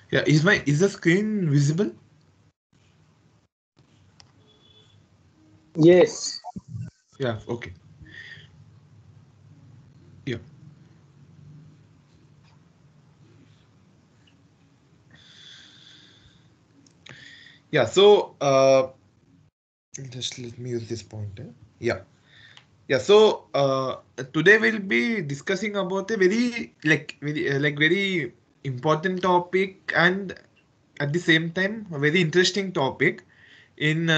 Yeah, is the screen visible? Yes. Yeah, okay. Yeah. Yeah, so just let me use this pointer. Yeah. Yeah, so today we'll be discussing about a very important topic, and at the same time a very interesting topic in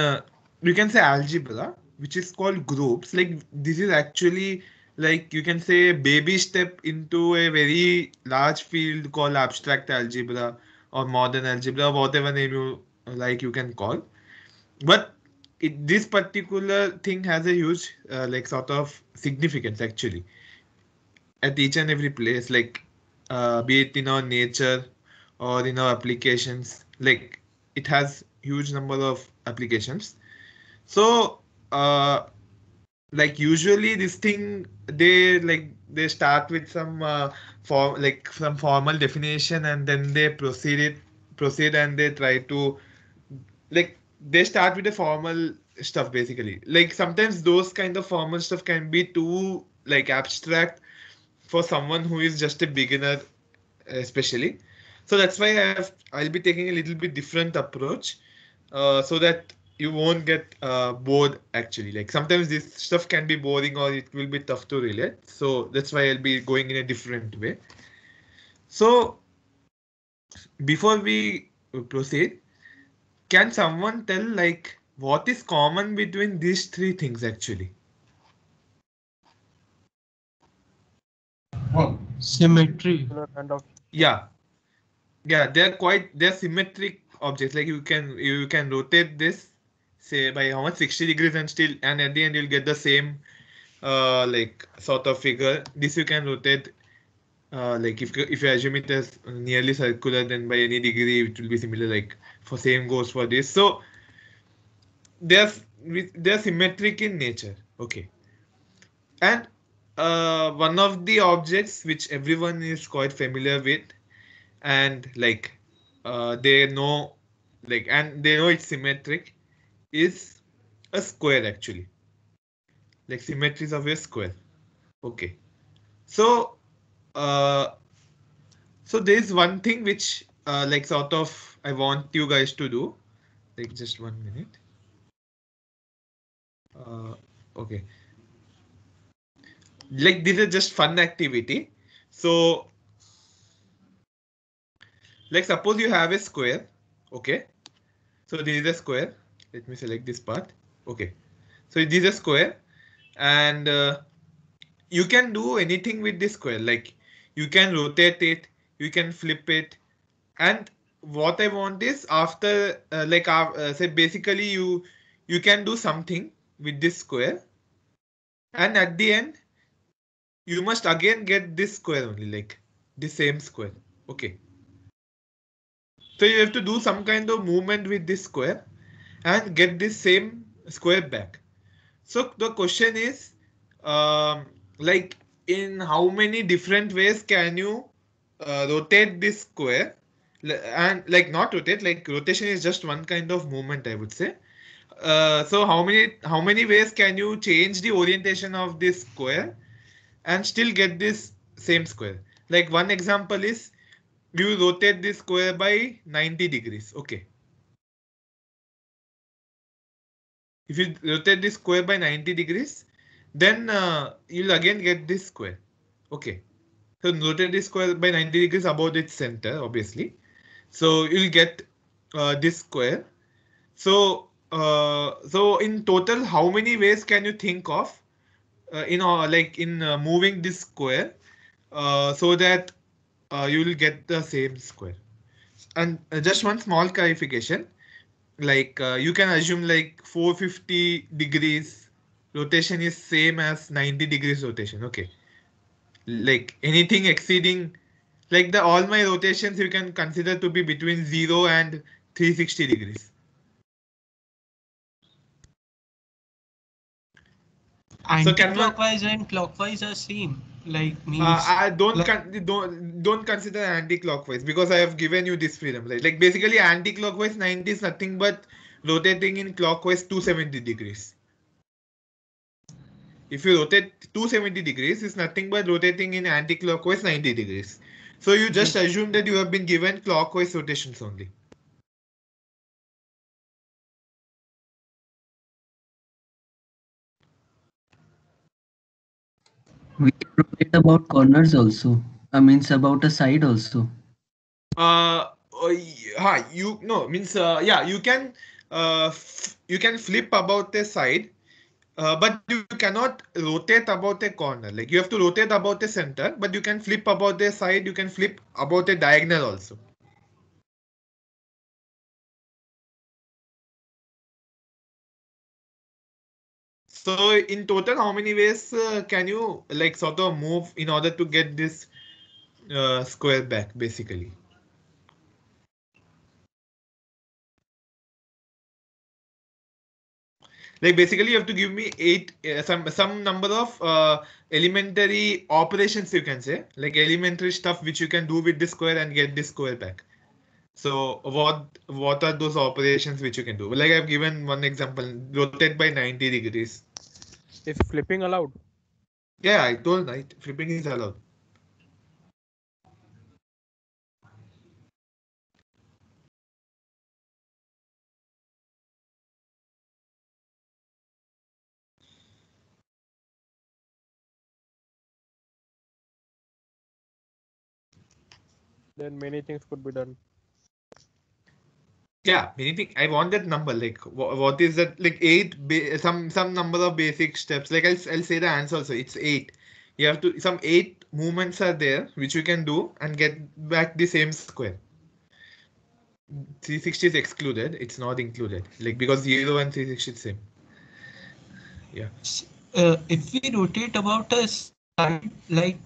you can say algebra, which is called groups. Like this is actually, like you can say, a baby step into a very large field called abstract algebra or modern algebra, whatever name you like you can call. But this particular thing has a huge like sort of significance actually at each and every place, like be it in our nature or in our applications. Like it has huge number of applications. So like usually this thing, they start with some some formal definition, and then they proceed and they try to, like, they start with the formal stuff basically. Like sometimes those kind of formal stuff can be too like abstract for someone who is just a beginner, especially. So that's why I'll be taking a little bit different approach, so that you won't get bored actually. Like sometimes this stuff can be boring or it will be tough to relate. So that's why I'll be going in a different way. So before we proceed, can someone tell like what is common between these three things actually? Symmetry. Particular kind of Yeah, yeah, they're symmetric objects. Like you can rotate this, say by how much, 60 degrees, and still, and at the end you'll get the same like sort of figure. This you can rotate, like if you assume it as nearly circular, then by any degree it will be similar. Like for same goes for this. So they're they're symmetric in nature. Okay. And one of the objects which everyone is quite familiar with, and like they know, like, and they know it's symmetric, is a square actually. Like symmetries of a square. Okay. So uh so there's one thing which like sort of I want you guys to do. Like just 1 minute. uh okay, like this is just fun activity. So like suppose you have a square. Okay, so this is a square. Let me select this part. Okay, so this is a square, and you can do anything with this square. Like you can rotate it, you can flip it, and what I want is after say basically you can do something with this square, and at the end you must again get this square only, like the same square. Okay, so you have to do some kind of movement with this square and get this same square back. So the question is, um, like, in how many different ways can you rotate this square? And like not rotate, like rotation is just one kind of movement, I would say. So how many ways can you change the orientation of this square and still get this same square? Like one example is you rotate this square by 90 degrees. Okay. If you rotate this square by 90 degrees, then you'll again get this square. Okay. So rotate this square by 90 degrees about its center, obviously. So you'll get this square. So in total, how many ways can you think of in moving this square so that you will get the same square? And just one small clarification, like you can assume like 450 degrees rotation is same as 90 degrees rotation. Okay, like anything exceeding, like the all my rotations you can consider to be between 0 and 360 degrees. Anti-clockwise and clockwise are same. Like means I don't like don't consider anti-clockwise because I have given you this freedom. Like basically anti-clockwise 90 is nothing but rotating in clockwise 270 degrees. If you rotate 270 degrees, it's nothing but rotating in anti-clockwise 90 degrees. So you just yes. assume that you have been given clockwise rotations only. We can rotate about corners also. I means about a side also. You no means yeah, you can flip about a side, but you cannot rotate about a corner. Like you have to rotate about the center, but you can flip about the side. You can flip about a diagonal also. So in total, how many ways can you like sort of move in order to get this square back, basically? Like basically, you have to give me eight some number of elementary operations, you can say, like elementary stuff which you can do with this square and get this square back. So what are those operations which you can do? Like I've given one example: rotate by 90 degrees. Is flipping allowed? Yeah, I told right. Flipping is allowed. Then many things could be done. Yeah, anything. I want that number. Like, what is that? Like some number of basic steps. Like I'll say the answer also. It's eight. You have to some eight movements are there which you can do and get back the same square. 360 is excluded. It's not included. Like because 0 and 360 is same. Yeah. If we rotate about a side, like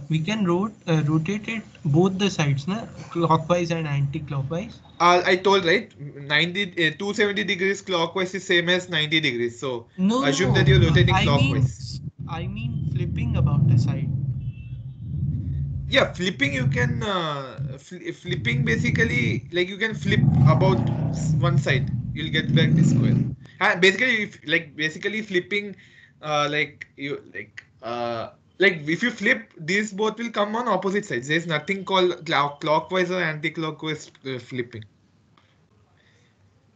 we can rotate it both the sides, na? Clockwise and anti-clockwise. I told right 270 degrees clockwise is same as 90 degrees. So No, assume no. that you're rotating I mean, clockwise. flipping about a side. Yeah, flipping you can flipping basically like you can flip about one side. You'll get back the square. Basically, if, like basically flipping, like you like if you flip, these both will come on opposite sides. There's nothing called clockwise or anti-clockwise flipping.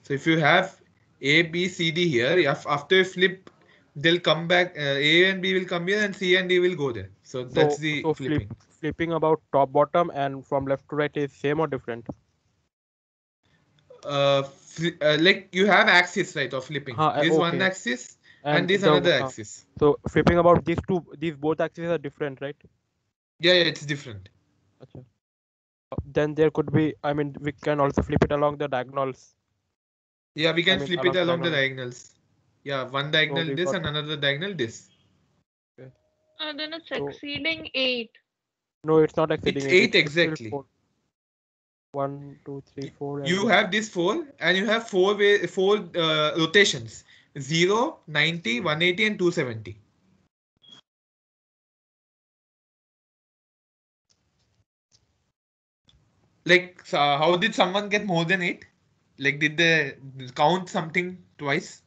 So if you have A, B, C, D here, after you flip, they'll come back. A and B will come here, and C and D will go there. So that's So the so flipping. flipping about top bottom and from left to right is same or different? Like you have axis right of flipping. This one Okay. axis and And this another axis. so flipping about these both axes are different, right? Yeah, it's different. Okay. Then there could be, I mean, we can also flip it along the diagonals. Yeah, we I can mean, flip it along the diagonal. diagonals. Yeah, one So diagonal we this got and another diagonal this. okay. Then it's So exceeding 8. no, it's not exceeding It's it. eight It's still exactly. 4. 1, 2, 3, 4, and You this. have this four and you have four rotations: 0, 90, 180 and 270. Like, how did someone get more than 8? Like, did they count something twice?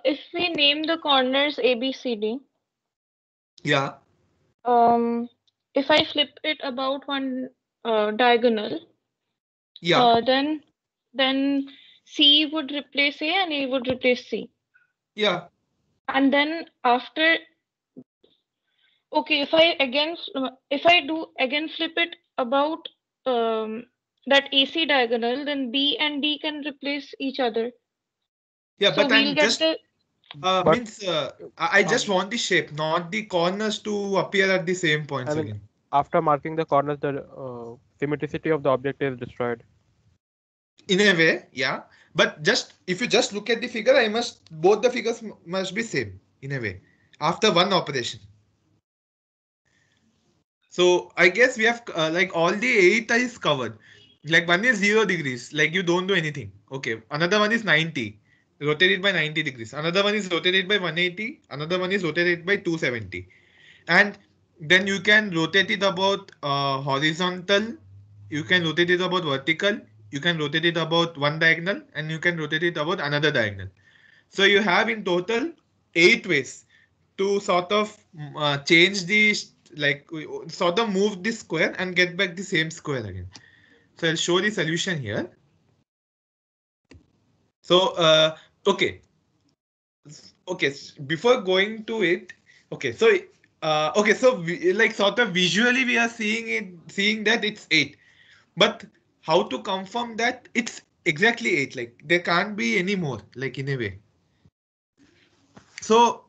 If we name the corners A, B, C, D, Yeah. if I flip it about one diagonal, Yeah. then C would replace A and A would replace C. Yeah. And then after, okay, if I do again flip it about that AC diagonal, then B and D can replace each other. Yeah, So but we'll I'm get just the But means I just want the shape, not the corners to appear at the same points I mean, again. after marking the corners, the symmetricity of the object is destroyed. In a way, yeah. But just if you just look at the figure, I must both the figures must be same in a way after one operation. So I guess we have like all the 8 is covered. Like one is 0 degrees, like you don't do anything. Okay. Another one is 90, rotated by 90 degrees. Another one is rotated by 180. Another one is rotated by 270. And then you can rotate it about horizontal. You can rotate it about vertical. You can rotate it about one diagonal, and you can rotate it about another diagonal. So you have in total 8 ways to sort of change the like sort of move this square and get back the same square again. So I'll show the solution here. So okay, before going to it, okay, so okay, so like sort of visually we are seeing that it's 8, but how to confirm that it's exactly 8? Like there can't be any more, like in a way. So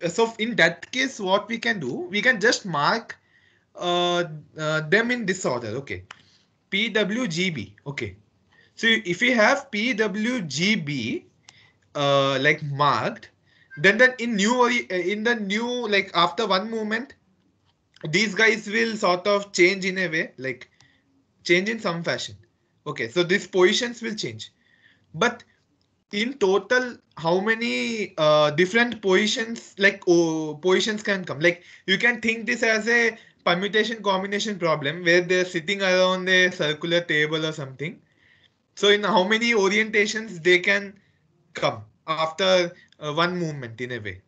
so in that case, what we can do, we can just mark them in this order. Okay, PWGB. Okay, so if we have PWGB like marked, then in the new, like after one movement, these guys will sort of change in a way, like change in some fashion. Okay, so these positions will change, but in total, how many different positions, like positions can come? Like you can think this as a permutation combination problem where they're sitting around a circular table or something. So in how many orientations they can come after one movement in a way.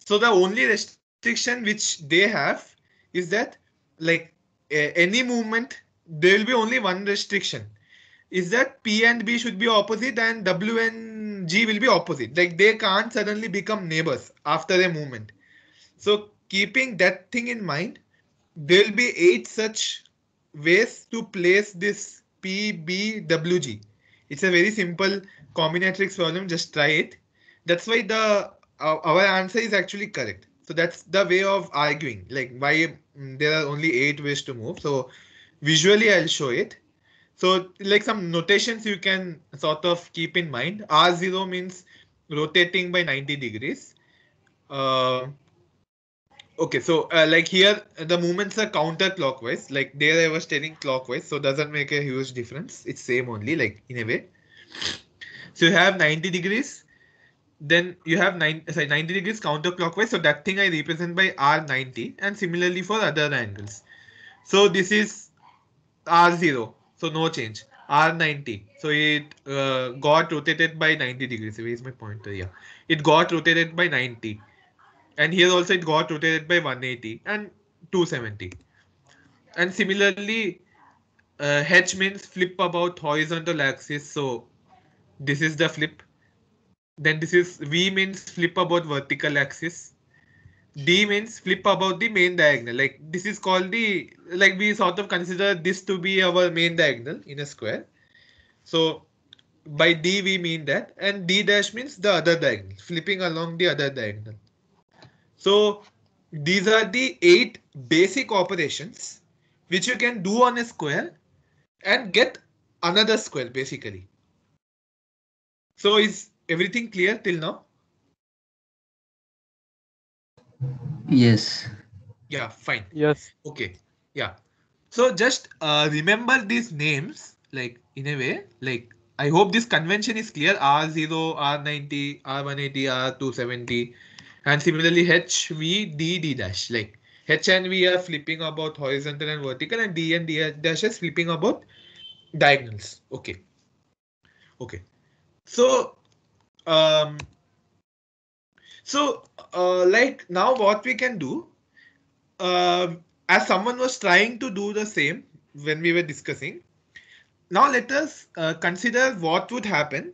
So the only restriction which they have is that, like any movement, there will be only one restriction, is that P and B should be opposite and W and G will be opposite. Like they can't suddenly become neighbors after a movement. So keeping that thing in mind, there will be 8 such ways to place this P, B, W, G. It's a very simple combinatorics problem. Just try it. That's why our answer is actually correct. So that's the way of arguing, like why there are only 8 ways to move. So visually I'll show it. So like some notations you can sort of keep in mind. R0 means rotating by 90 degrees. Okay, so like here the movements are counterclockwise. Like there I was telling clockwise, so doesn't make a huge difference. It's same only, like in a way. So you have 90 degrees, then you have 90 degrees counterclockwise. So that thing I represent by R90, and similarly for other angles. So this is R0, so no change. R90, so it got rotated by 90 degrees. Where is my pointer? Yeah, it got rotated by 90, and here also it got rotated by 180 and 270. And similarly, H means flip about horizontal axis. So this is the flip. Then this is V means flip about vertical axis. D means flip about the main diagonal. Like this is called the, like we sort of consider this to be our main diagonal in a square. So by D we mean that, and D dash means the other diagonal, flipping along the other diagonal. So these are the 8 basic operations which you can do on a square and get another square basically. So is everything clear till now? Yes. Yeah, fine. Yes. Okay. Yeah. So just remember these names, like in a way, like I hope this convention is clear. R0, R90, R180, R270, and similarly HV, D dash. Like H and V are flipping about horizontal and vertical, and D and D dash is flipping about diagonals. Okay. Okay. So um like now what we can do, as someone was trying to do the same when we were discussing, now let us consider what would happen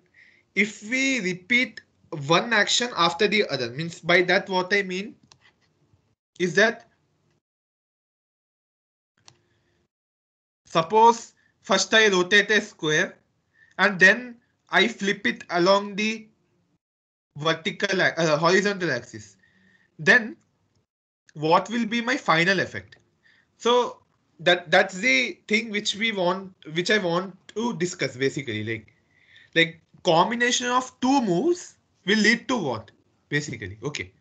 if we repeat one action after the other. Means by that what I mean is that, suppose first I rotate a square and then I flip it along the horizontal axis. Then what will be my final effect? So that's the thing which I want to discuss basically. Like combination of 2 moves will lead to what basically? Okay.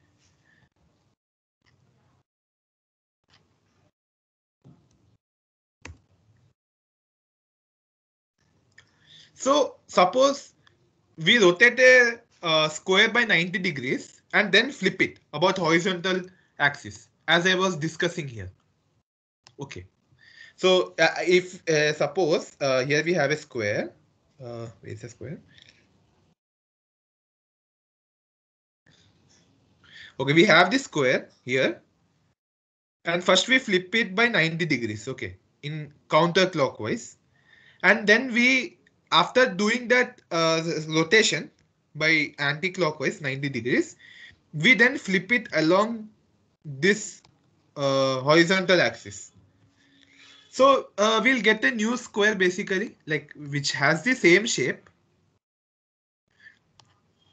So suppose we rotate a square by 90 degrees and then flip it about horizontal axis, as I was discussing here. Okay. So if suppose here we have a square. Where is a square? Okay, we have this square here. And first we flip it by 90 degrees, okay, in counterclockwise. And then we, after doing that rotation by anti-clockwise 90 degrees, we then flip it along this horizontal axis. So we'll get a new square basically, like which has the same shape.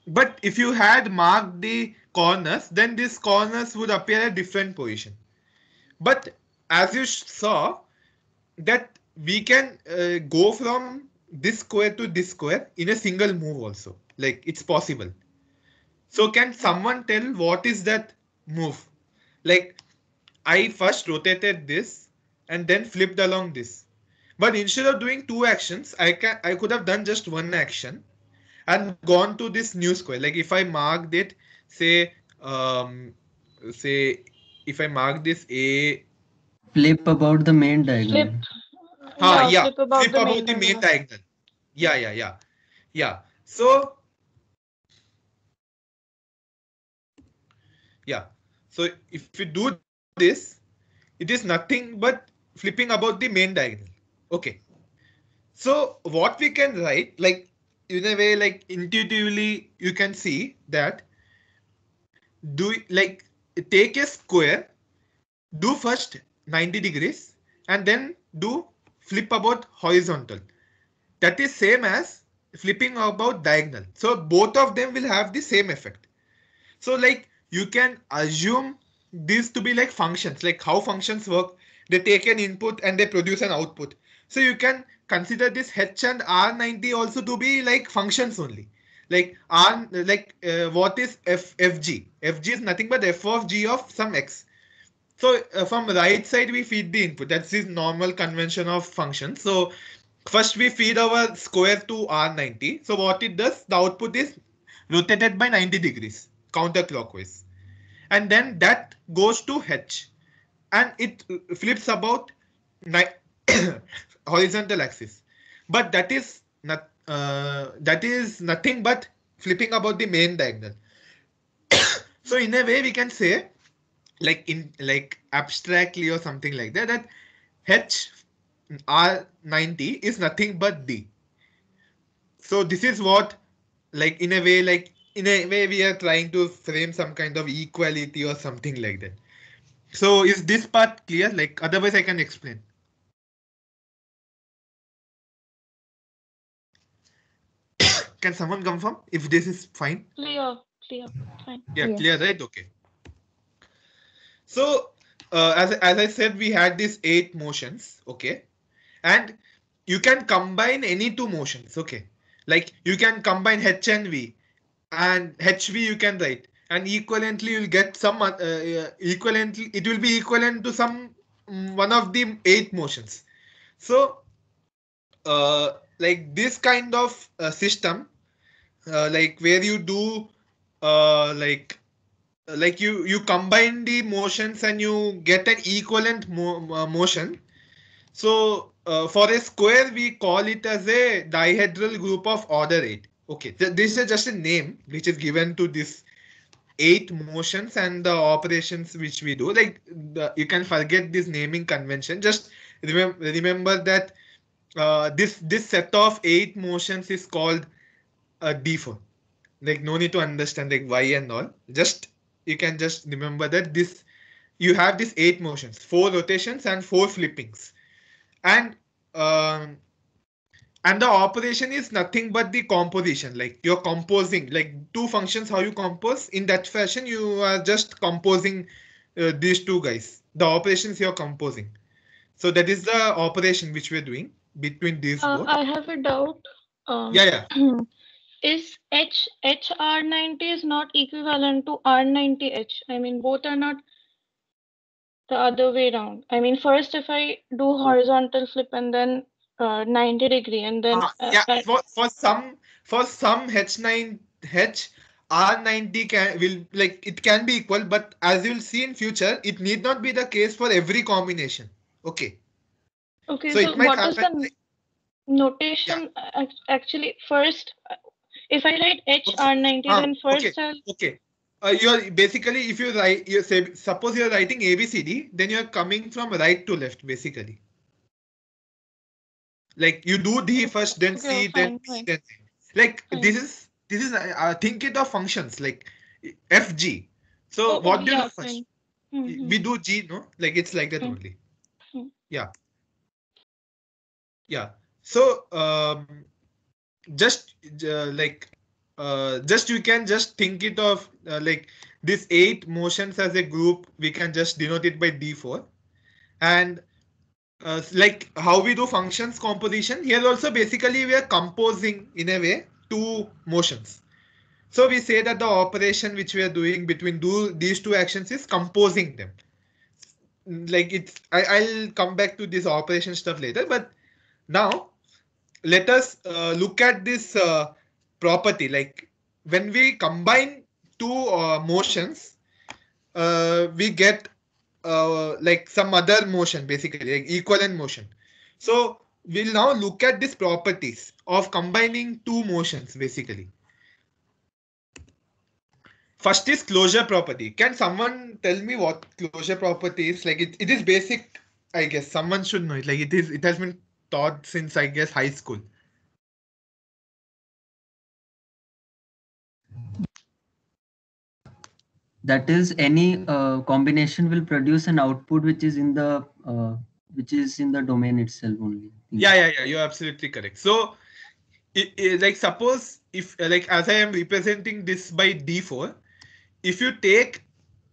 But if you had marked the corners, then these corners would appear at different position. But as you saw, that we can go from this square to this square in a single move also. Like it's possible. So can someone tell what is that move? Like I first rotated this and then flipped along this. But instead of doing two actions, I could have done just one action and gone to this new square. Like if I marked it, say if I mark this A. Flip about the main diagonal. Flip. Yeah, Flip about flip the about main the main diagonal. diagonal. Yeah. So if you do this, it is nothing but flipping about the main diagonal. Okay. So what we can write, like in a way, like intuitively, you can see that take a square, do first 90 degrees, and then do flip about horizontal. That is same as flipping about diagonal. So both of them will have the same effect. So like you can assume these to be like functions, like how functions work. They take an input and they produce an output. So you can consider this H and R90 also to be like functions only. Like what is FG? FG is nothing but f of g of some x. So from right side we feed the input. That's the normal convention of functions. So first we feed our square to R90. So what it does, the output is rotated by 90 degrees counterclockwise. And then that goes to H and it flips about horizontal axis. But that is nothing but flipping about the main diagonal. So in a way we can say, like abstractly or something like that, that H R90 is nothing but D. So this is what, in a way we are trying to frame some kind of equality or something like that. So is this part clear? Like otherwise I can explain. Can someone confirm if this is fine? Clear. Fine. Yeah, Yes. clear, right? Okay. So as I said, we had these 8 motions, okay, and you can combine any 2 motions, okay. Like you can combine H and V, and HV you can write, and equivalently you'll get some equivalently it will be equivalent to some one of the 8 motions. So like this kind of system, like where you do like you combine the motions and you get an equivalent motion. So for a square we call it as a dihedral group of order 8. Okay, this is just a name which is given to this 8 motions and the operations which we do. Like you can forget this naming convention. Just remember that this set of 8 motions is called D4. Like no need to understand like why and all. Just you can just remember that this you have these 8 motions, 4 rotations and 4 flippings, and the operation is nothing but the composition. Like you're composing like 2 functions. How you compose in that fashion? You are just composing these 2 guys. The operations you're composing. So that is the operation which we're doing between these both. I have a doubt. Yeah. Is HR90 is not equivalent to R90H? I mean, both are not the other way around. I mean, first if I do horizontal flip and then 90 degree, and then Yeah, for some H9 H R90 can be equal, but as you'll see in future, it need not be the case for every combination. Okay. okay. So So it might what is happen. the notation actually? First, if I write HR90, then Okay. first I'll Okay. You're basically, if you write, you say, suppose you're writing ABCD, then you're coming from right to left, basically. Like you do D first, then okay, C, then fine, B, fine, then C. Like fine. this is think it of functions like FG. So Oh, what do you yeah, do first? fine. Mm-hmm. We do G, no? Like it's like that Mm. only. Mm. Yeah. Yeah. So just just you can just think it of like this 8 motions as a group. We can just denote it by D4, and like how we do functions composition here also, basically we are composing in a way two motions. So we say that the operation which we are doing between these two actions is composing them. Like I'll come back to this operation stuff later, but now let us look at this property. Like when we combine two motions, we get like some other motion, basically like equivalent motion. So we'll now look at these properties of combining two motions, basically. First is closure property. Can someone tell me what closure property is? Like it is basic, I guess. Someone should know it. Like it has been taught since, I guess, high school. That is, any combination will produce an output which is in the domain itself only. Yeah. You're absolutely correct. So, like suppose if like as I am representing this by D4, if you take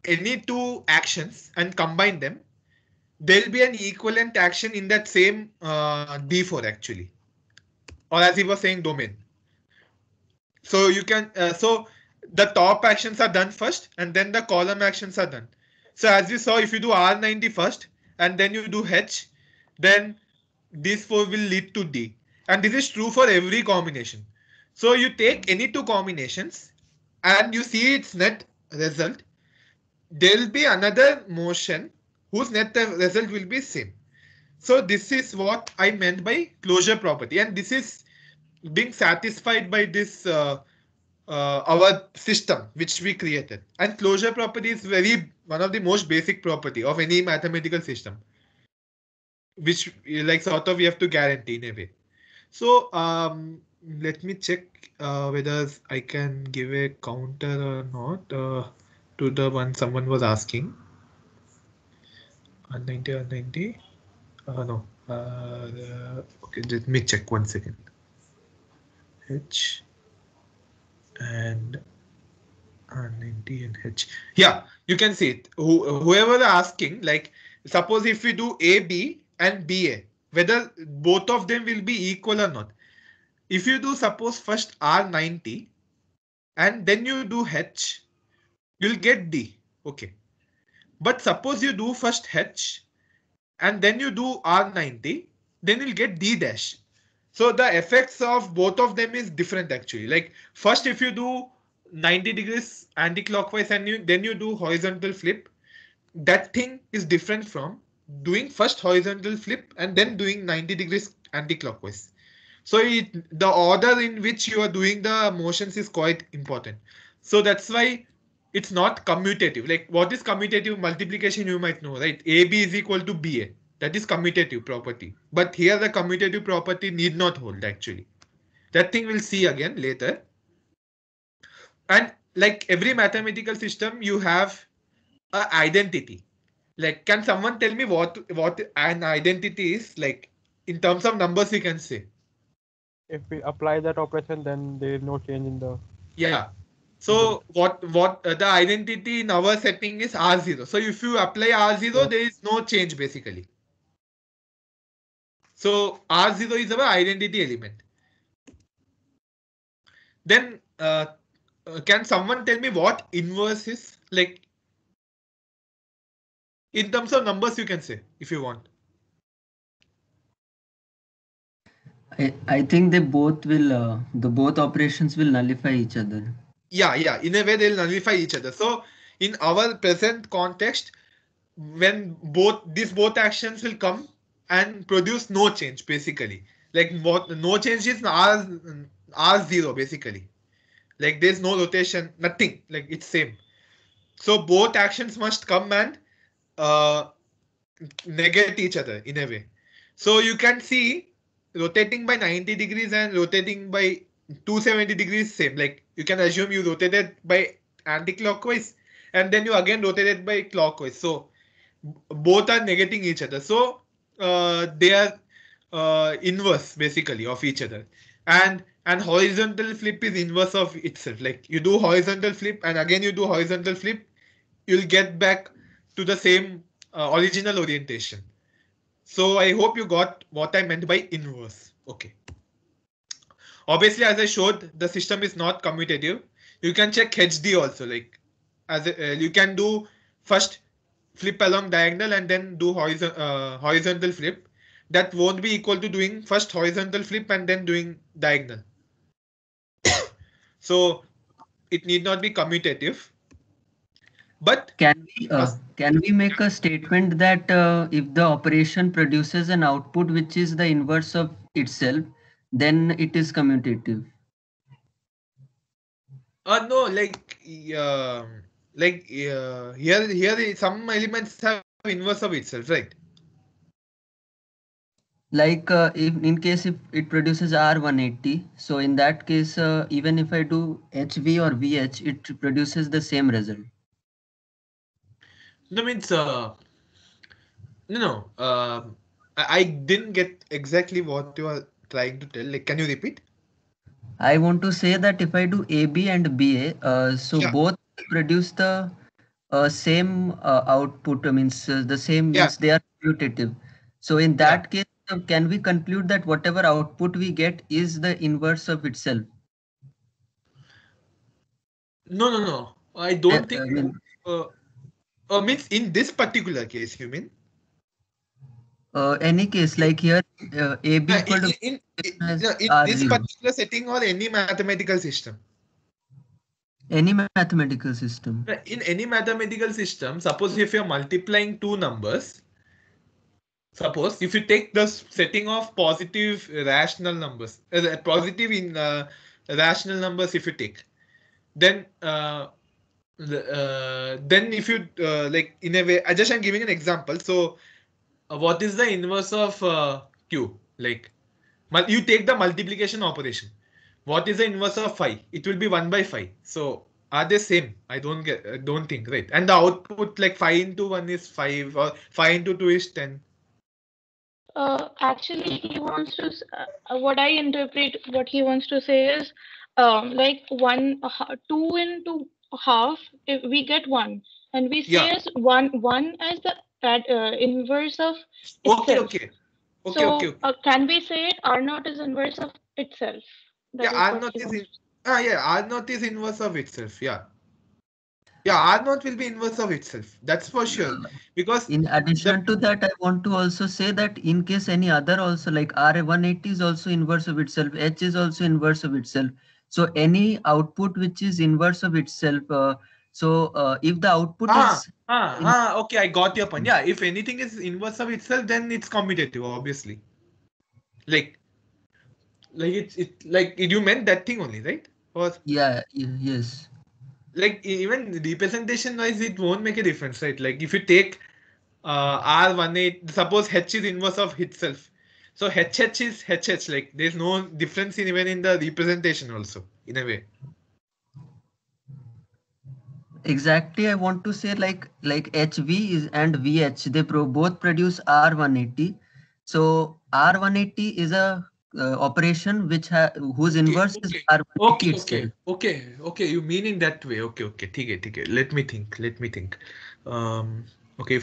any two actions and combine them, there'll be an equivalent action in that same D4 actually, or as he was saying, domain. So you can so the top actions are done first, and then the column actions are done. So as you saw, if you do R90 first and then you do H, then these four will lead to D, and this is true for every combination. So you take any two combinations and you see its net result, there will be another motion whose net result will be same. So this is what I meant by closure property, and this is being satisfied by this our system which we created. And closure property is very one of the most basic property of any mathematical system, which like sort of we have to guarantee in a way. So let me check whether I can give a counter or not to the one someone was asking. 190. No. Okay, let me check 1 second. H and 90 and H. Yeah, you can see it. Whoever asking, like, suppose if we do AB and BA, whether both of them will be equal or not. If you do suppose first R90 and then you do H, you'll get D. Okay. But suppose you do first H and then you do R90, then you'll get D dash. So the effects of both of them is different actually. Like first, if you do 90 degrees anti-clockwise and then you do horizontal flip, that thing is different from doing first horizontal flip and then doing 90 degrees anti-clockwise. So the order in which you are doing the motions is quite important. So that's why it's not commutative. Like what is commutative? Multiplication you might know, right? AB is equal to BA. That is commutative property. But here the commutative property need not hold actually. That thing we'll see again later. And like every mathematical system, you have an identity. Like, can someone tell me what an identity is? Like in terms of numbers, we can say. If we apply that operation, then there is no change in the. Yeah. So what the identity in our setting is R0. So if you apply R0, there is no change basically. So R0 is our identity element. Then can someone tell me what inverse is? Like in terms of numbers, you can say if you want. I think they both will the both operations will nullify each other. Yeah, in a way they'll nullify each other. So in our present context, when both actions will come and produce no change, basically. Like no change is R0 basically. Like there's no rotation, nothing. Like it's same. So both actions must come and uh, negate each other in a way. So you can see rotating by 90 degrees and rotating by 270 degrees same. Like you can assume you rotated by anti-clockwise and then you again rotated by clockwise. So both are negating each other. So they are inverse basically of each other. And horizontal flip is inverse of itself. Like you do horizontal flip and again you do horizontal flip, you'll get back to the same original orientation. So I hope you got what I meant by inverse. Okay. Obviously, as I showed, the system is not commutative. You can check HD also. Like you can do first flip along diagonal and then do horizontal flip. That won't be equal to doing first horizontal flip and then doing diagonal. So it need not be commutative. But can we make a statement that if the operation produces an output which is the inverse of itself, then it is commutative? No, here some elements have inverse of itself, right? Like in case if it produces R180, so in that case, even if I do HV or VH, it produces the same result. No, means no. I didn't get exactly what you are trying to tell. Like, can you repeat? I want to say that if I do AB and BA, so Yeah. both produce the same output. Means the same means they are commutative. So in that case, can we conclude that whatever output we get is the inverse of itself? No. I don't think. Means in this particular case, you mean? Any case, like here, AB equal to in R0. this particular setting or any mathematical system. Any mathematical system. In any mathematical system, suppose if you're multiplying two numbers, suppose if you take the setting of positive rational numbers, positive in rational numbers, if you take, then if you like in a way, I'm giving an example. So what is the inverse of q? Like you take the multiplication operation. What is the inverse of 5? It will be 1 by 5. So are they same? I don't think, right? And the output, like 5 into 1 is 5 or 5 into 2 is 10. Actually, he wants to. What I interpret, what he wants to say is, like 2 into half, if we get 1, and we say as 1 as the inverse of itself. Okay. Can we say it R0 is inverse of itself? R0 is inverse of itself. R0 will be inverse of itself. That's for sure. Because in addition to that, I want to also say that in case any other also like R180 is also inverse of itself, H is also inverse of itself. So any output which is inverse of itself, if the output is okay, I got your point. Yeah, if anything is inverse of itself, then it's commutative, obviously. Like you meant that thing only, right? Or yes. Like even representation wise, it won't make a difference, right? Like if you take R18, suppose H is inverse of itself. So HH is HH. Like there's no difference even in the representation also, in a way. Exactly, I want to say like HV is and VH, they both produce R180. So R180 is a operation which whose inverse is R180 itself. Okay. You mean in that way? Okay. Okay. Let me think. Okay.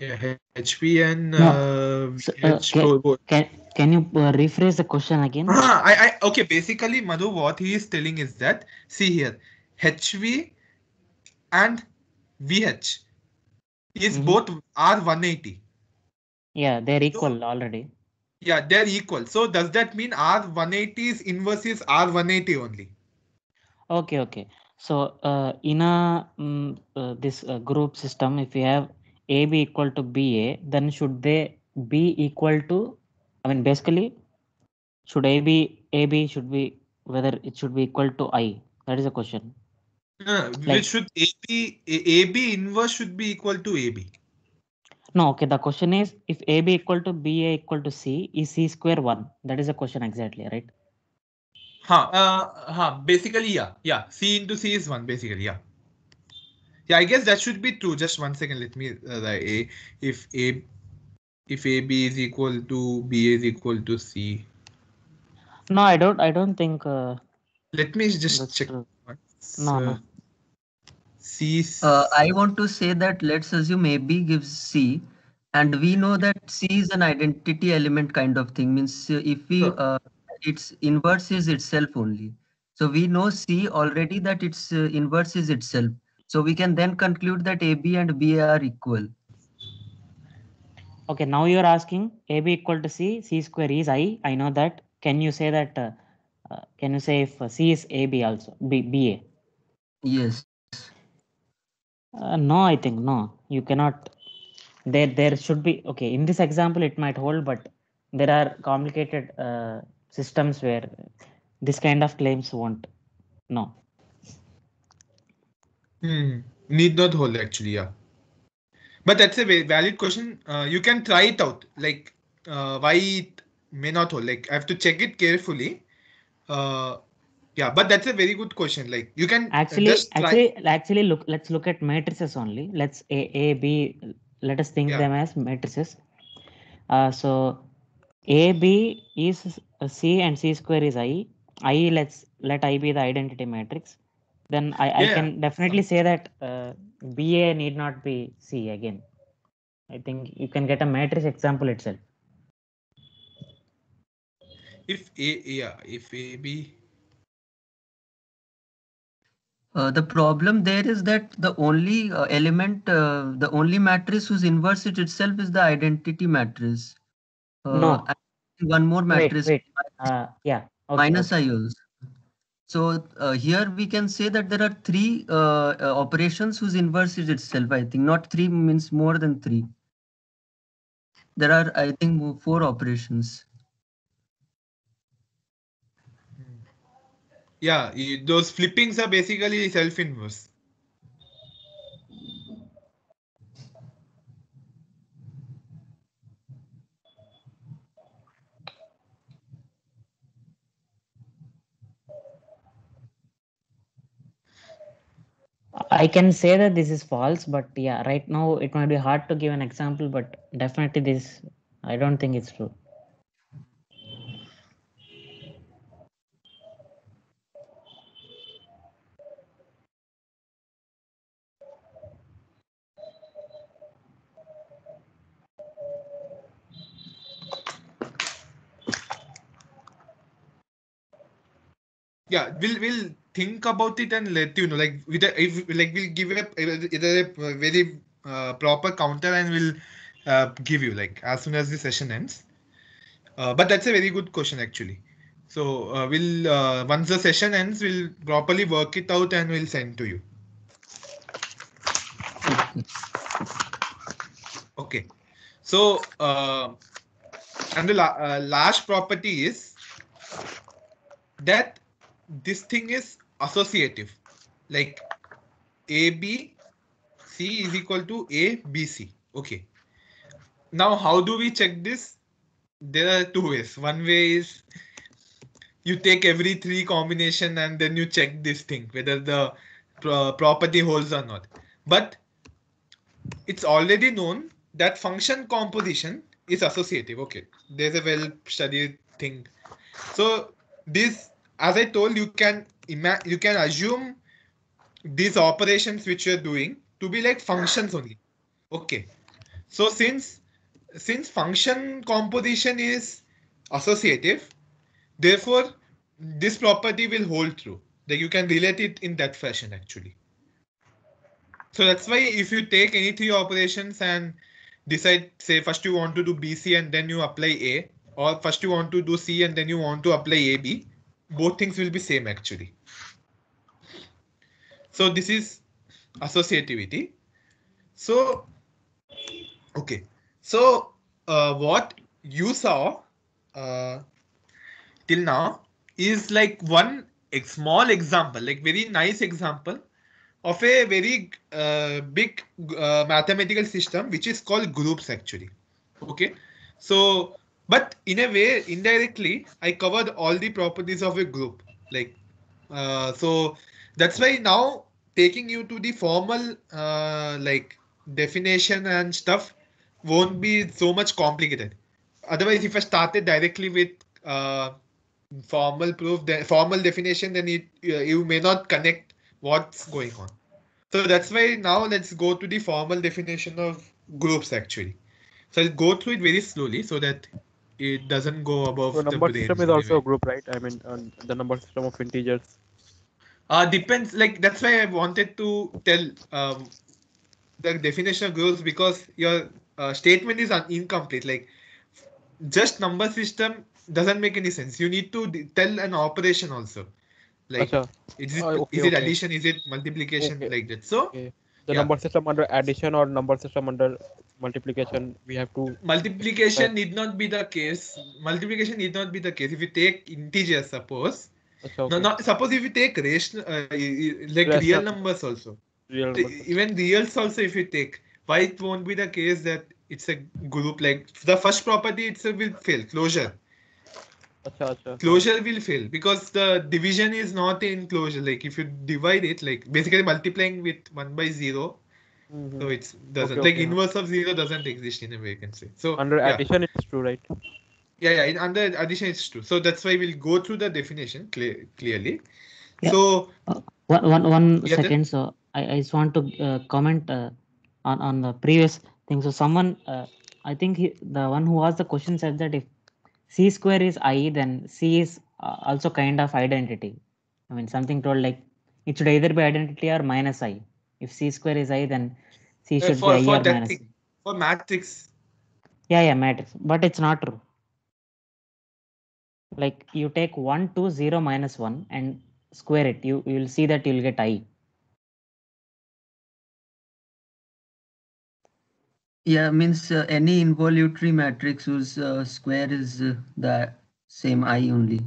Yeah, HP and Can you rephrase the question again? Okay. Basically, Madhu, what he is telling is that, see here, HV and VH, is Mhm. both are 180. Yeah, they're So, equal already. yeah, they're equal. So does that mean R180's inverse is R180 only? Okay, okay. So in a this group system, if we have AB equal to BA, then should they be equal to? I mean, basically, should AB should be whether it should be equal to I? That is a question. Which Like should AB inverse should be equal to AB. no, okay. The question is if AB equal to BA equal to C, is C square 1? That is the question exactly, right? Basically, yeah. C into C is 1, basically, yeah. Yeah, I guess that should be true. Just 1 second. Let me if A if AB is equal to BA is equal to C. No, I don't think Let me just that's check true. once. No. C. I want to say that let's assume AB gives C, and we know that C is an identity element kind of thing. Means if we Sure. its inverse is itself only. So we know C already that its inverse is itself. So we can then conclude that AB and BA are equal. Okay, now you're asking AB equal to C, C square is I. I know that. Can you say that? Can you say if C is AB also, BA? Yes. No, I think no. You cannot. There should be okay. In this example, it might hold, but there are complicated systems where this kind of claims won't. No. Need not hold actually, yeah. But that's a valid question. You can try it out. Like why it may not hold. Like I have to check it carefully. Uh, yeah, but that's a very good question. Like you can just try. Actually, look. Let's look at matrices only. Let's A, B. Let us think Yeah. them as matrices. So AB is C and C square is I. Let I be the identity matrix. Then I Yeah. can definitely say that BA need not be C again. I think you can get a matrix example itself. If AB. The problem there is that the only element, the only matrix whose inverse it itself is the identity matrix. No. And one more matrix Wait. Yeah. Okay. minus I also. So here we can say that there are three operations whose inverse is itself. I think not three means more than three. There are, I think, 4 operations. Yeah, those flippings are basically self-inverse. I can say that this is false, but yeah, right now it might be hard to give an example, but definitely this, I don't think it's true. Yeah, we'll think about it and let you know. Like if like we'll give a very proper counter and we'll give you like as soon as the session ends. But that's a very good question actually. So we'll once the session ends, we'll properly work it out and we'll send to you. Okay. Okay. So and the last property is that this thing is associative. Like AB C is equal to ABC. Okay. Now, how do we check this? There are two ways. One way is you take every 3 combination and then you check this thing whether the property holds or not. But it's already known that function composition is associative. Okay, there's a well studied thing. So this, as I told, you can assume these operations which you're doing to be like functions only. Okay, so since function composition is associative, therefore this property will hold true. That you can relate it in that fashion actually. So that's why if you take any three operations and decide, say first you want to do BC and then you apply A, or first you want to do C and then you want to apply AB, both things will be same actually. So this is associativity. So, okay. So what you saw till now is like one small example, like very nice example of a very big mathematical system which is called groups actually. Okay, so but in a way indirectly I covered all the properties of a group, like so that's why now taking you to the formal like definition and stuff won't be so much complicated. Otherwise if I started directly with formal proof, the formal definition, then you may not connect what's going on. So that's why now let's go to the formal definition of groups actually. So I'll go through it very slowly so that it doesn't go above So the number brain. system is also a group, right? I mean, the number system of integers. Depends. Like that's why I wanted to tell the definition of groups, because your statement is incomplete. Like just number system doesn't make any sense. You need to tell an operation also. Like Acha. is it Okay. addition? Is it multiplication? Okay. Like that. So Okay. The yeah. number system under addition or number system under multiplication, we have to. Multiplication need not be the case. Multiplication need not be the case. If you take integers, suppose. Acha, okay. No, suppose if you take rational, like Rational real numbers also. Real numbers. Even reals also, if you take, why it won't be the case that it's a group? Like the first property itself will fail. Closure. Acha. Closure will fail because the division is not in closure. Like if you divide it, like basically multiplying with 1 by 0. So it doesn't, Okay, like inverse of 0 doesn't exist in a way, you can say. So under addition it's true, right? Yeah, under addition it's true. So that's why we'll go through the definition clearly. Yeah. So one second. So I just want to comment on the previous thing. So someone, I think the one who asked the question said that if C square is I, then C is also kind of identity. I mean, something told like it should either be identity or minus I. If C square is I, then C should be I or minus I. For matrix. Yeah, matrix. But it's not true. Like you take 1 to 0 minus 1 and square it, you will see that you'll get I. Yeah, means any involutory matrix whose square is the same I only.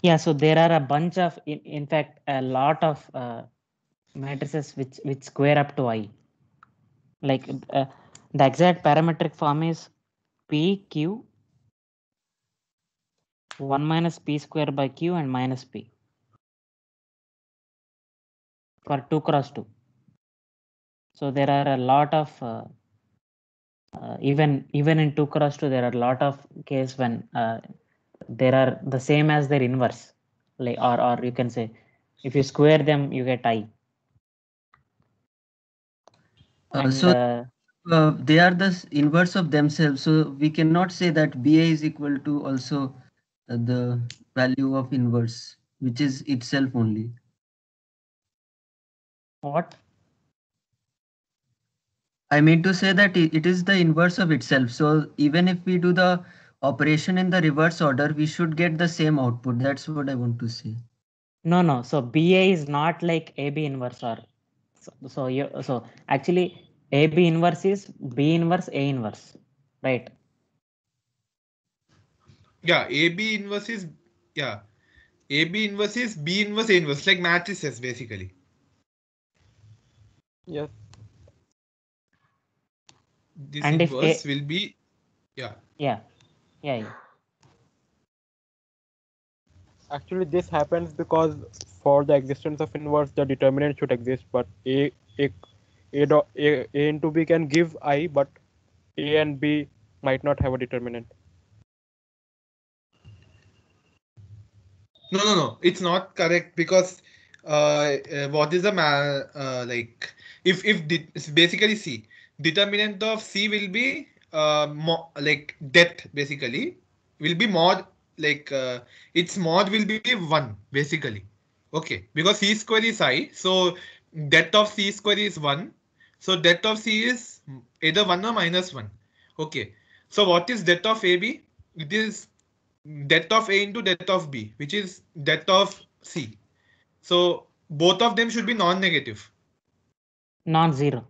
Yeah, so there are a bunch of, in fact, a lot of matrices which square up to I. Like the exact parametric form is PQ 1 minus P square by Q and minus P for 2 cross 2. So there are a lot of even in 2 cross 2 there are a lot of cases when there are the same as their inverse, like or you can say if you square them you get I. So they are the inverse of themselves. So we cannot say that BA is equal to also the value of inverse, which is itself only. What? I mean to say that it is the inverse of itself. So even if we do the operation in the reverse order, we should get the same output. That's what I want to say. No. So BA is not like AB inverse or so actually AB inverse is B inverse A inverse, right? Yeah, AB inverse is AB inverse is B inverse A inverse, like matrices basically. Yes. This and inverse will be yeah. Actually, this happens because for the existence of inverse, the determinant should exist, but A into B can give I, but A and B might not have a determinant. No, it's not correct, because what is the like if it's basically C, determinant of C will be like depth basically will be mod, like its mod will be 1 basically. Okay, because C square is I, so depth of C square is 1. So depth of C is either 1 or minus 1. Okay. So what is depth of AB? It is depth of A into depth of B, which is depth of C. So both of them should be non-negative. Non-zero.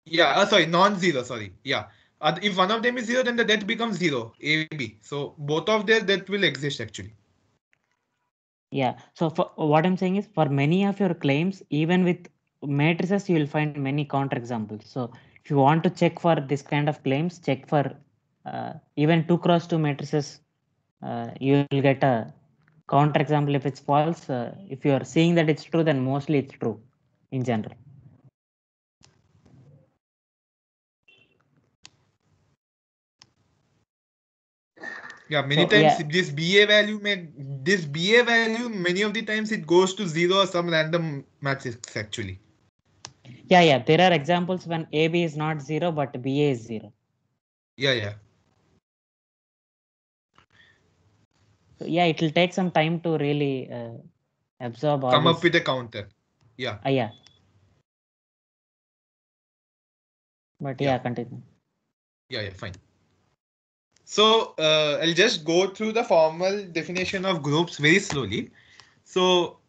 Yeah, sorry, non-zero, sorry. Yeah. If one of them is 0, then the depth becomes 0, AB. So both of their depth will exist actually. Yeah. So for what I'm saying is, for many of your claims, even with matrices, you will find many counterexamples. So if you want to check for this kind of claims, check for even 2 cross 2 matrices. You will get a counterexample if it's false. If you are seeing that it's true, then mostly it's true in general. Yeah, many So, times yeah. this BA value many of the times it goes to 0 or some random matrix actually. Yeah. There are examples when AB is not 0, but BA is 0. Yeah. So yeah, it will take some time to really absorb all Come this. up with a counter. Yeah. Yeah. But yeah, continue. Yeah, fine. So I'll just go through the formal definition of groups very slowly. So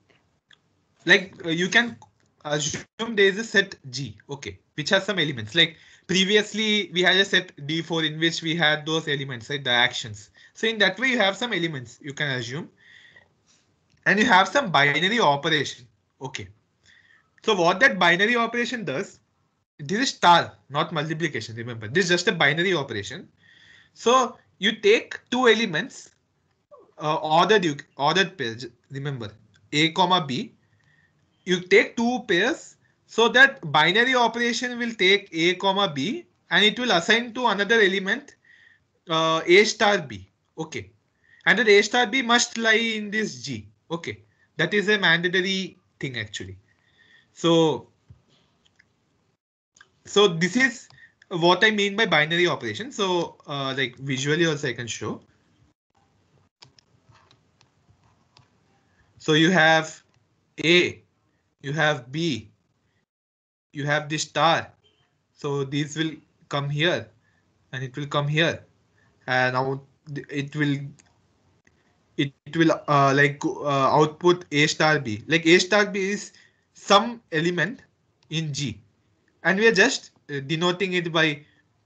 like you can assume there is a set G, okay, which has some elements. Like previously we had a set D4 in which we had those elements, right, the actions. So in that way you have some elements you can assume. And you have some binary operation. Okay. So what that binary operation does, this is star, not multiplication. Remember, this is just a binary operation. So you take two elements, ordered pairs. Remember, A comma B. You take two pairs, so that binary operation will take A comma B and it will assign to another element A star B. Okay. And then A star B must lie in this G. Okay. That is a mandatory thing actually. So this is what I mean by binary operation. So like visually also I can show. So you have A, you have B, you have this star. So these will come here and it will come here. And now it will output A star B. Like A star B is some element in G. And we are just denoting it by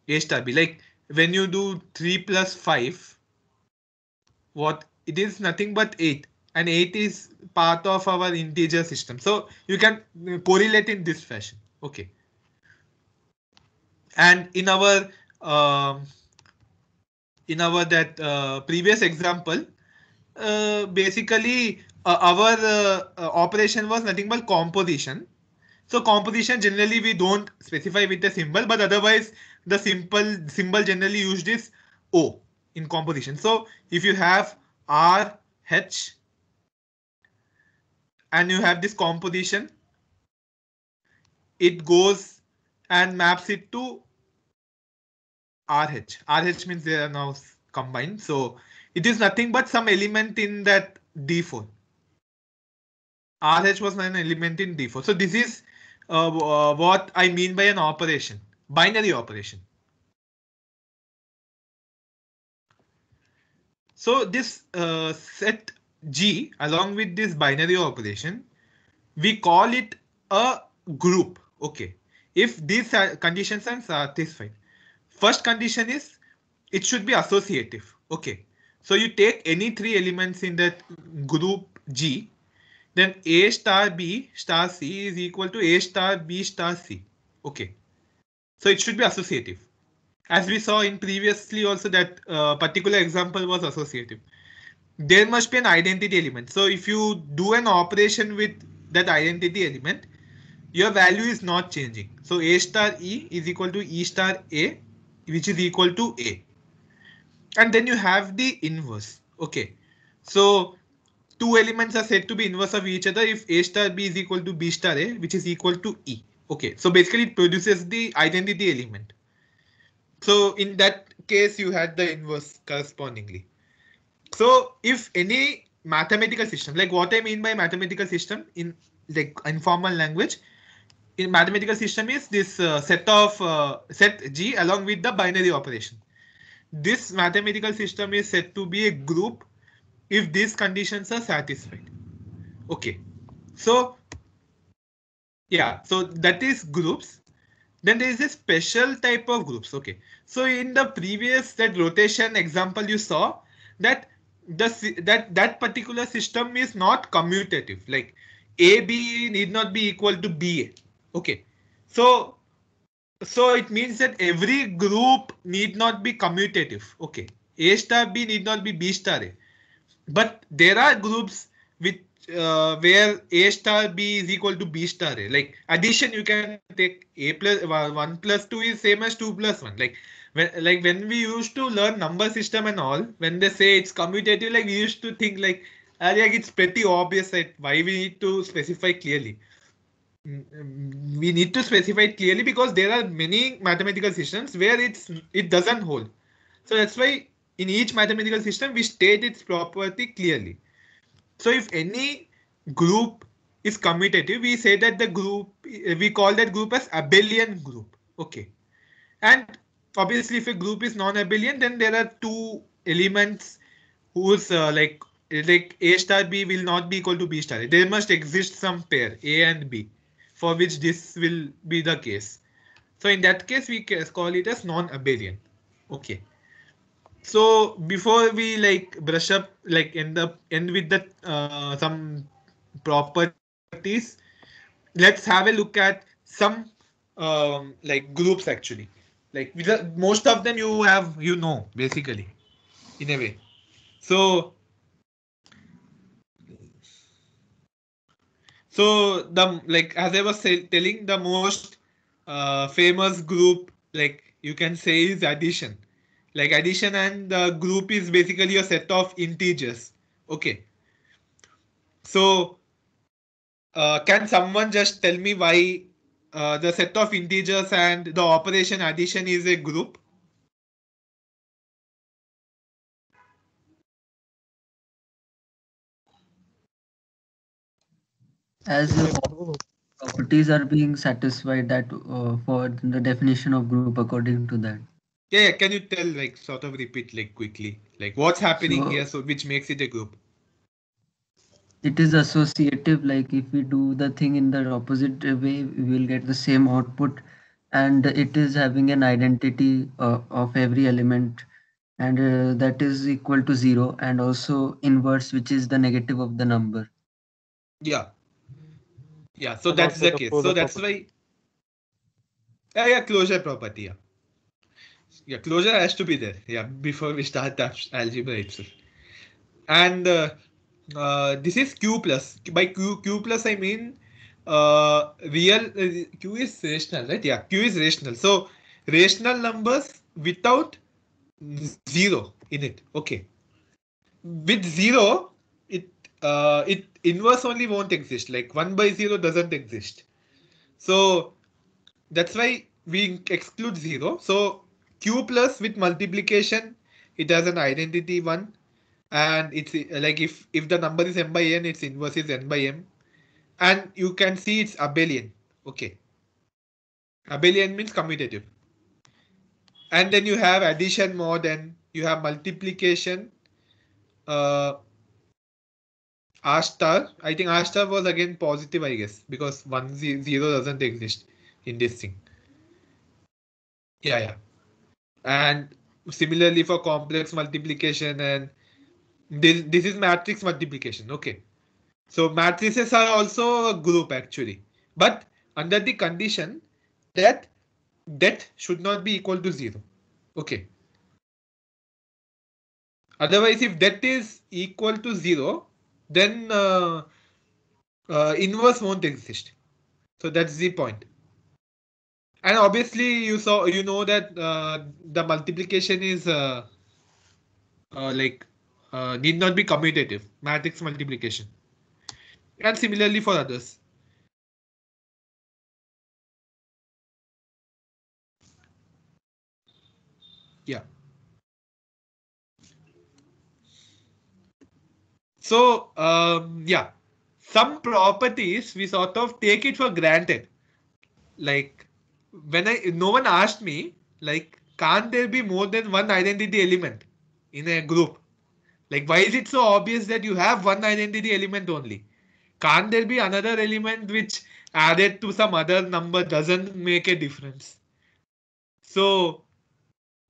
A star B. Like when you do 3 plus 5, what it is nothing but 8. And 8 is part of our integer system. So you can correlate in this fashion. Okay. And in our previous example, basically our operation was nothing but composition. So composition generally we don't specify with a symbol, but otherwise the symbol generally used is O in composition. So if you have R, H, and you have this composition, it goes and maps it to RH. RH means they are now combined. So it is nothing but some element in that D4. RH was an element in D4. So this is what I mean by an operation, binary operation. So this set G along with this binary operation, we call it a group. Okay. If these conditions are satisfied. First condition is it should be associative. Okay. So you take any three elements in that group G, then A star B star C is equal to A star B star C. Okay. So it should be associative. As we saw in previously also that particular example was associative. There must be an identity element. So if you do an operation with that identity element, your value is not changing. So A star E is equal to E star A, which is equal to A. And then you have the inverse. Okay. So two elements are said to be inverse of each other if A star B is equal to B star A, which is equal to E. Okay. So basically it produces the identity element. So in that case, you had the inverse correspondingly. So if any mathematical system, like what I mean by mathematical system, in like informal language, in mathematical system is this set G along with the binary operation. This mathematical system is said to be a group if these conditions are satisfied. Okay, so yeah, so that is groups. Then there is a special type of groups. Okay, so in the previous that rotation example you saw that that particular system is not commutative, like AB need not be equal to BA. Okay, so it means that every group need not be commutative. Okay, A star B need not be B star A. But there are groups which where A star B is equal to B star A. Like addition, you can take A plus 1 plus 2 is same as 2 plus 1. Like when we used to learn number system and all, when they say it's commutative, like we used to think like it's pretty obvious that why we need to specify clearly. We need to specify it clearly because there are many mathematical systems where it doesn't hold. So that's why in each mathematical system we state its property clearly. So if any group is commutative, we say that the group, we call that group as abelian group. Okay. And obviously if a group is non-abelian, then there are two elements whose like A star B will not be equal to B star A. There must exist some pair A and B for which this will be the case. So in that case, we call it as non-abelian. Okay. So before we like brush up, like end with the some properties, let's have a look at some like groups actually. Like most of them you know basically in a way. So the like as I was telling, the most famous group like you can say is addition. Like addition and the group is basically a set of integers. Okay. So can someone just tell me why the set of integers and the operation addition is a group? As properties are being satisfied that for the definition of group according to that. Yeah, can you tell like sort of repeat like quickly like what's happening So here, so which makes it a group? it is associative, like if we do the thing in the opposite way, we will get the same output, and it is having an identity of every element, and that is equal to 0, and also inverse, which is the negative of the number. Yeah. Yeah, so And that's also the the case. So closure that's property. why yeah, closure property. Yeah, closure has to be there. Yeah, before we start the algebra itself. And this is Q plus. By Q plus, I mean real Q is rational, right? Yeah, Q is rational. So rational numbers without zero in it. Okay. With zero, it inverse only won't exist. Like 1/0 doesn't exist. So that's why we exclude 0. So Q plus with multiplication, it has an identity 1. And it's like if the number is m by n, its inverse is n by m. And you can see it's abelian. Okay. Abelian means commutative. And then you have addition more than you have multiplication. R star. I think R star was again positive, I guess, because 0 doesn't exist in this thing. Yeah. And similarly for complex multiplication, and this is matrix multiplication. Okay. So matrices are also a group actually, but under the condition that that should not be equal to 0. Okay. Otherwise, if that is equal to 0, then inverse won't exist. So that's the point. And obviously, you know that the multiplication is like need not be commutative, matrix multiplication, and similarly for others. Yeah. So yeah, some properties we sort of take it for granted. Like when no one asked me, like, can't there be more than one identity element in a group? Like, why is it so obvious that you have one identity element only? Can't there be another element which added to some other number doesn't make a difference? So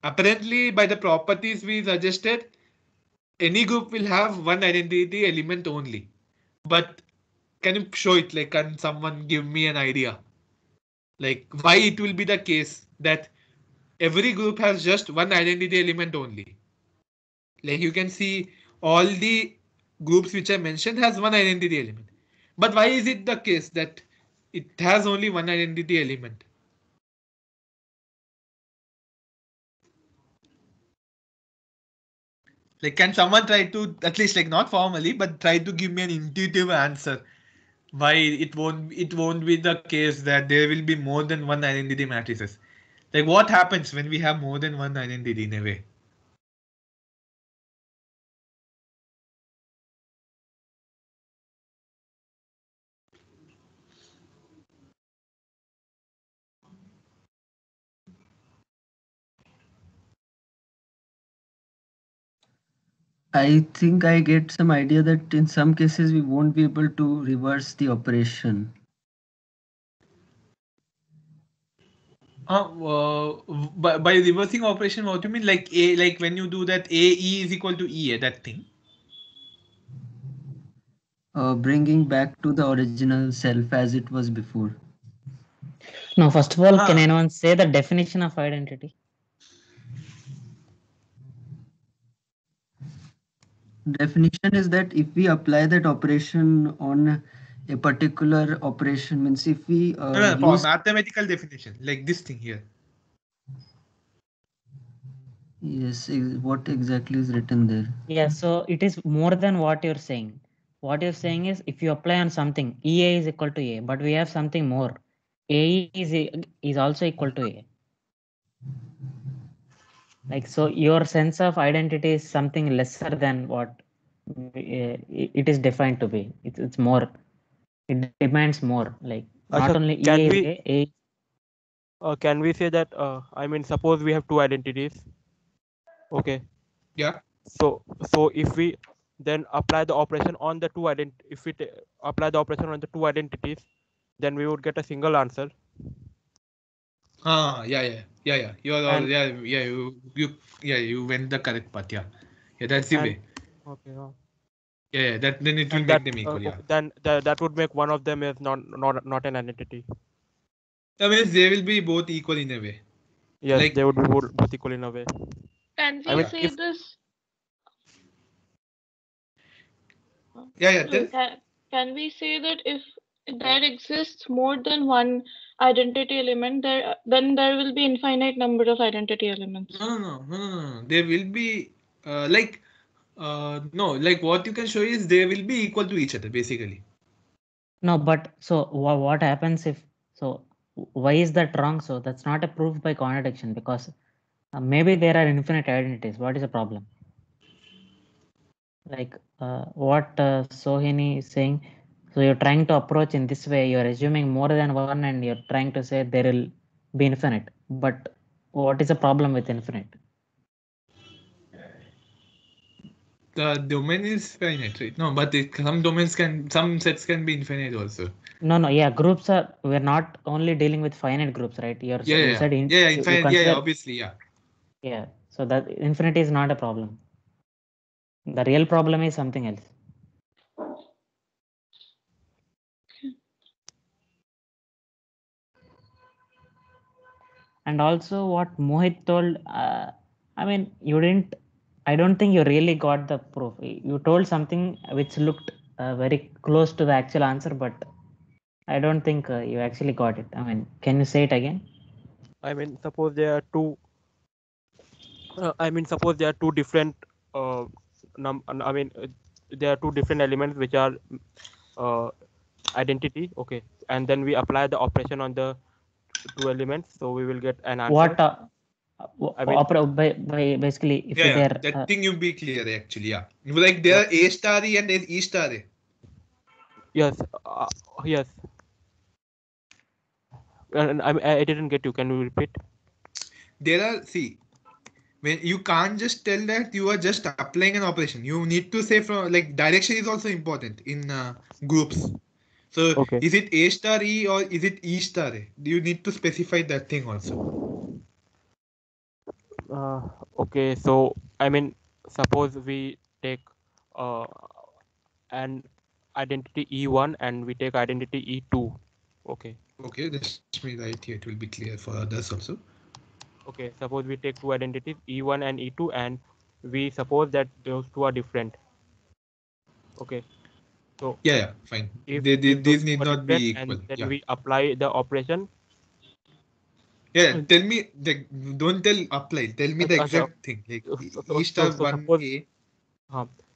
apparently by the properties we suggested, any group will have one identity element only. But can you show it? Like, can someone give me an idea? Like, why it will be the case that every group has just one identity element only? Like, you can see all the groups which I mentioned has one identity element. But why is it the case that it has only one identity element? Like, can someone try to, at least like not formally, but try to give me an intuitive answer? Why it won't be the case that there will be more than one identity matrices? Like, what happens when we have more than one identity in a way? I think I get some idea that in some cases we won't be able to reverse the operation. By reversing operation, what do you mean? Like like when you do that, AE is equal to EA, that thing. Bringing back to the original self as it was before. No, first of all, can anyone say the definition of identity? Definition is that if we apply that operation on a particular operation, means if we No, for mathematical definition, like this thing here. Yes, what exactly is written there? Yeah, so it is more than what you're saying. What you're saying is if you apply on something, EA is equal to A, but we have something more. AE is also equal to A. Like, so your sense of identity is something lesser than what it is defined to be. It's more, it demands more. Like, not Ashok, only can EA we- is A. Can we say that, I mean, suppose we have two identities. Okay. Yeah. So if we then apply the operation on the two apply the operation on the two identities, then we would get a single answer. Yeah. You're all, And- you went the correct path. Yeah, that's the way. Okay. Yeah, that then it will And make that them equal. Yeah. then that would make one of them is not an identity. That means they will be both equal in a way. Yes, Like- they would be both equal in a way. Can we I mean, say if- this? Yeah. Then Can we say that if there exists more than one identity element, then there will be infinite number of identity elements? no. There will be no, like what you can show is they will be equal to each other basically. No, but so what happens if, so why is that wrong? So that's not a proof by contradiction, because maybe there are infinite identities. What is the problem? Like what Sohini is saying, so you're trying to approach in this way, you're assuming more than one and you're trying to say there will be infinite. But what is the problem with infinite? The domain is finite, right? No, but some sets can be infinite also. No, yeah, groups are, we're not only dealing with finite groups, right? You said Infinite. Yeah, obviously, yeah. Yeah, so that infinity is not a problem. The real problem is something else. And also what Mohit told, I mean, I don't think you really got the proof. You told something which looked very close to the actual answer, but I don't think you actually got it. I mean, can you say it again? I mean, suppose there are two. Suppose there are two different. There are two different elements which are identity. Okay, and then we apply the operation on the two elements, so we will get an answer. What? Basically, if that thing you be clear actually. Yeah, like there are A star and E star. Yes. Yes. And I didn't get you. Can you repeat? There are, see, when you can't just tell that you are just applying an operation, you need to say from like direction is also important in groups. So Okay. is it A star E or is it E star A? You need to specify that thing also. Okay. So I mean, suppose we take an identity E1 and we take identity E2. Okay. Okay, let me write here. It will be clear for others also. Okay. Suppose we take two identities E1 and E2, and we suppose that those two are different. Okay. So Yeah, fine. if those These need two are not be different, equal. and then Yeah. we apply the operation. Yeah, tell me, don't tell apply. Tell me the exact thing. Like E star So 1A.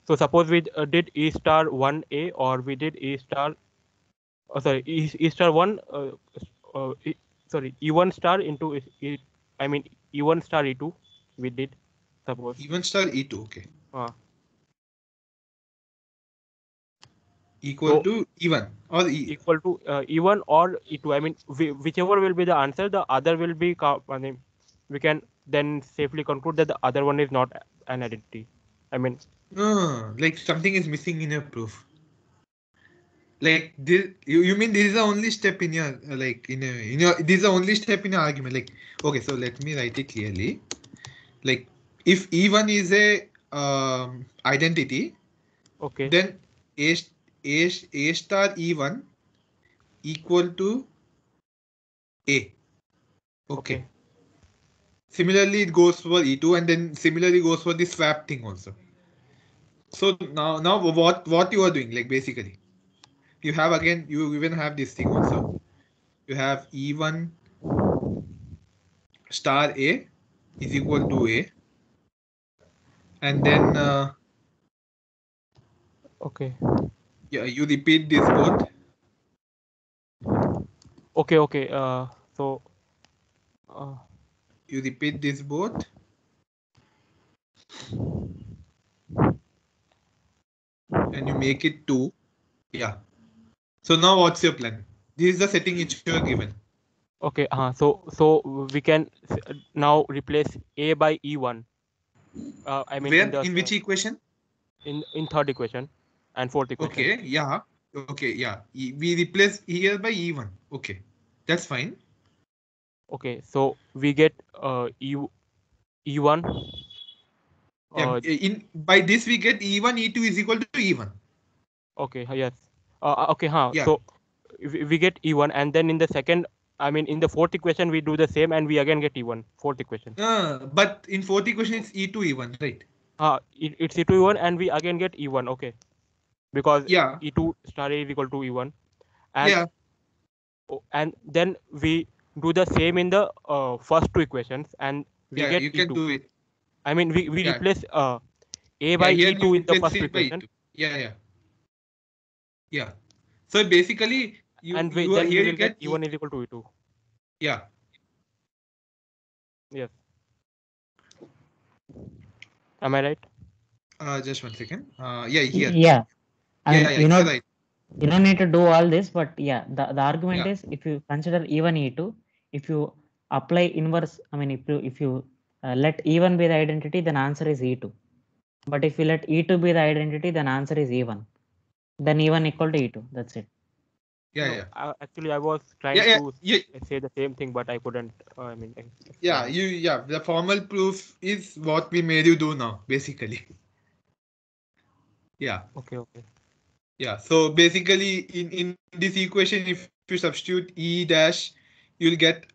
so suppose we did E star 1A, or we did E star, sorry, E star 1, sorry, E1 star into I mean E1 star E2, we did, suppose. E1 star E2, okay. Equal So to E1 or E. equal to E1 or E2. I mean, whichever will be the answer, the other will be, I mean, we can then safely conclude that the other one is not an identity. I mean, No, like something is missing in your proof. Like this, you mean this is the only step in your like in your this is the only step in your argument. Like okay, so let me write it clearly. Like if E1 is a identity, okay. then A star E1 equal to A. Okay. Similarly, it goes for E2, and then similarly goes for the swap thing also. So now what you are doing, like basically, you have again, you even have this thing also. You have E1 star A is equal to A, and then Okay. yeah, you repeat this both. Okay. So You repeat this both. And you make it 2. Yeah. So now what's your plan? This is the setting which you are given. okay. So we can now replace A by E1. I mean, Where in which equation? In third equation and fourth equation. Okay. Yeah. Okay. Yeah. We replace here by E1. Okay. That's fine. Okay. So we get E1. Yeah. In by this we get E1 E2 is equal to E1. Okay. Yes. Okay. Yeah. So we get E1, and then in the second, I mean, in the fourth equation, we do the same, and we again get E1. Fourth equation. But in fourth equation it's E2 E1, right? It's E2 E1, and we again get E1. Okay. Because yeah, E2 star A is equal to E1, and yeah, and then we do the same in the first two equations, and we yeah. get You E2. can do it. I mean, we Yeah. replace A Yeah, by here E2 you in the replace first it by equation. E2. Yeah. Yeah. So basically, And you then here we you will get get E1 is equal to E2. Yeah. Yes. Am I right? Just 1 second. Yeah, here. Yeah. I mean, Yeah, you're right. you don't need to do all this, but yeah, the argument Yeah. is if you consider E1, E2, if you apply inverse, I mean, if you let E1 be the identity, then answer is E2. But if you let E2 be the identity, then answer is E1. Then E1 equal to E2. That's it. Yeah. Actually, I was trying to say the same thing, but I couldn't. I mean, The formal proof is what we made you do now, basically. Yeah. Okay. Yeah. So basically, in this equation, if you substitute E dash, you'll get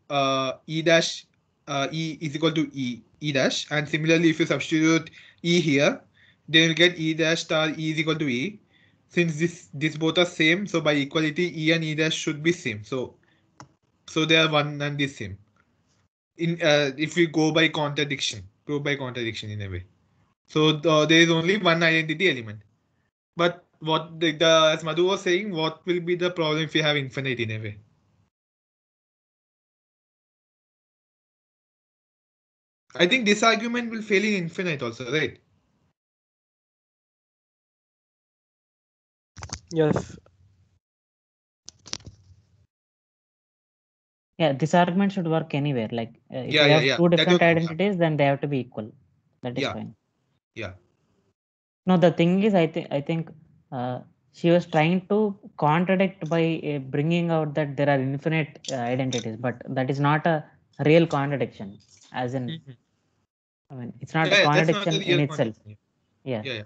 E dash E is equal to E dash, and similarly, if you substitute E here, then you'll get E dash star E is equal to E. Since this both are same, so by equality, E and E dash should be same. So they are one and the same. In if we go by contradiction in a way. So there is only one identity element. But what as Madhu was saying, what will be the problem if you have infinite in a way? I think this argument will fail in infinite also, right? Yes. Yeah, this argument should work anywhere. Like if Yeah, you yeah, have yeah. two That different was, identities, then they have to be equal. That is yeah, fine. yeah. No, the thing is, I think she was trying to contradict by bringing out that there are infinite identities, but that is not a real contradiction. As in, Mhm. I mean, it's not a Yeah, that's not a contradiction in real itself. contradiction. Yeah, Yeah, yeah.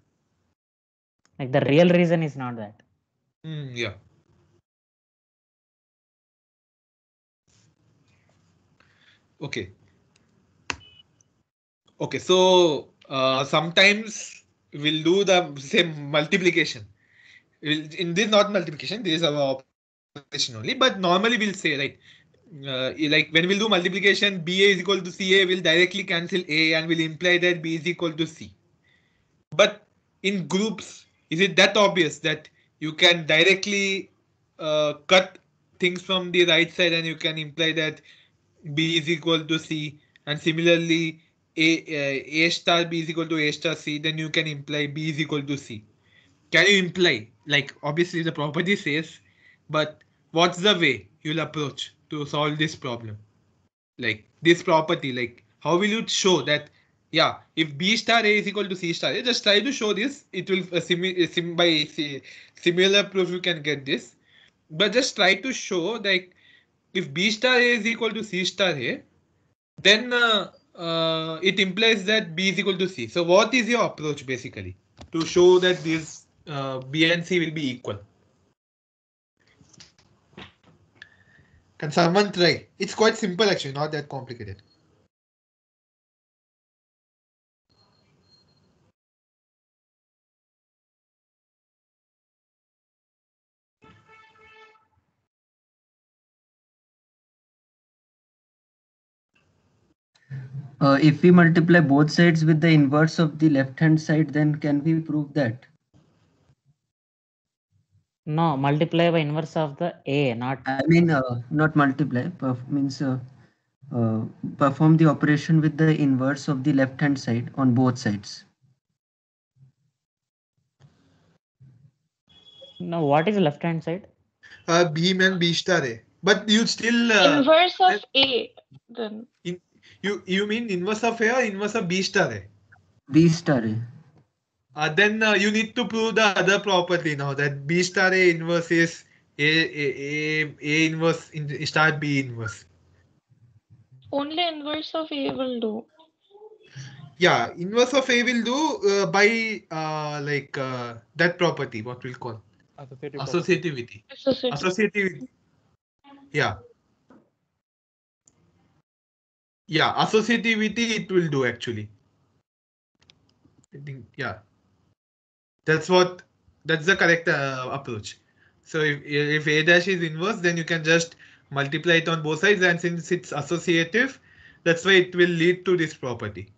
like the real reason is not that. Yeah. Okay. Okay. So sometimes we'll do the same multiplication. In this not multiplication, this is our operation only. But normally we'll say like when we'll do multiplication, BA is equal to CA will directly cancel A and will imply that B is equal to C. But in groups, is it that obvious that you can directly cut things from the right side and you can imply that B is equal to C, and similarly A star B is equal to A star C, then you can imply B is equal to C. Can you imply, like obviously the property says, but what's the way you'll approach to solve this problem? Like this property, like how will you show that? Yeah, if B star A is equal to C star A, just try to show this. It will similar proof you can get this, but just try to show like if B star A is equal to C star A, then it implies that B is equal to C. So what is your approach basically to show that this B and C will be equal? Can someone try? It's quite simple actually, not that complicated. If we multiply both sides with the inverse of the left hand side, then can we prove that? No, multiply by inverse of the A, not. I mean, not multiply, means perform the operation with the inverse of the left hand side on both sides. No, what is left hand side? B and B star A. But you still Inverse of A then. you mean inverse of A or inverse of B star A? B star A. Then you need to prove the other property now that B star A inverse is A inverse star B inverse. Only inverse of A will do. Yeah, inverse of A will do by that property, what we'll call associativity. Associativity. Yeah. Yeah, associativity it will do actually. I think, yeah. That's the correct approach. So if A dash is inverse, then you can just multiply it on both sides, and since it's associative, that's why it will lead to this property.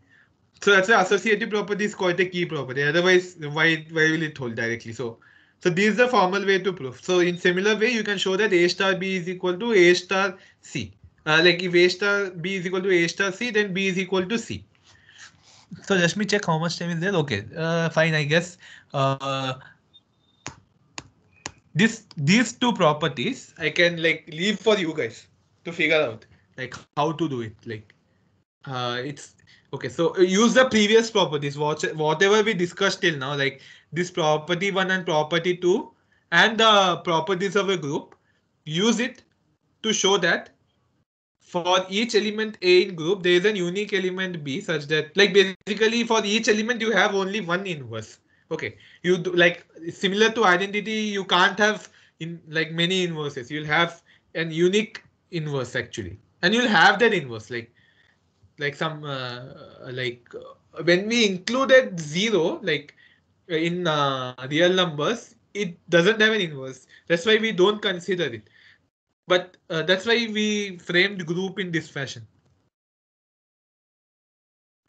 So that's why associative property is quite a key property. Otherwise, why will it hold directly? So this is the formal way to prove. So in similar way, you can show that A star B is equal to A star C. Like if A star B is equal to A star C, then B is equal to C. So let me check how much time is there. Okay, fine, I guess. These two properties I can like leave for you guys to figure out like how to do it. Like it's okay. So use the previous properties, whatever we discussed till now, like this property 1 and property 2 and the properties of a group. Use it to show that for each element A in group, there is a unique element B such that like basically for each element you have only one inverse. Okay, you do, like similar to identity, you can't have in like many inverses. You'll have an unique inverse actually, and you'll have that inverse like some when we included zero like in real numbers, it doesn't have an inverse. That's why we don't consider it. But that's why we framed group in this fashion.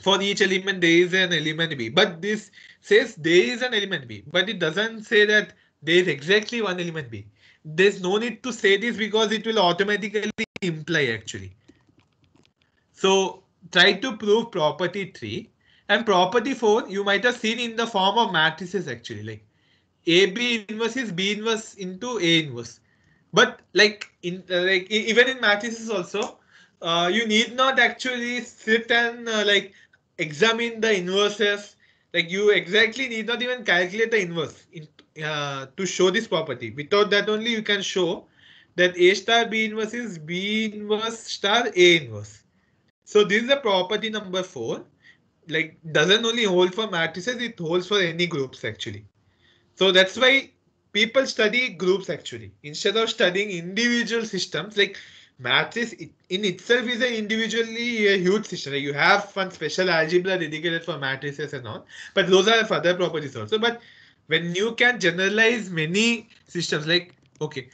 For each element, there is an element B. But this says there is an element B. But it doesn't say that there is exactly one element B. There's no need to say this because it will automatically imply actually. So try to prove property 3. And property 4, you might have seen in the form of matrices actually. Like AB inverse is B inverse into A inverse. But like even in matrices also, you need not actually sit and like examine the inverses. Like you exactly need not even calculate the inverse to show this property. Without that only you can show that A star B inverse is B inverse star A inverse. So this is the property number 4. Like doesn't only hold for matrices, it holds for any groups actually. So that's why people study groups actually instead of studying individual systems. Like matrix in itself is a individually a huge system. Like you have one special algebra dedicated for matrices and all, but those are for other properties also. But when you can generalize many systems, like okay,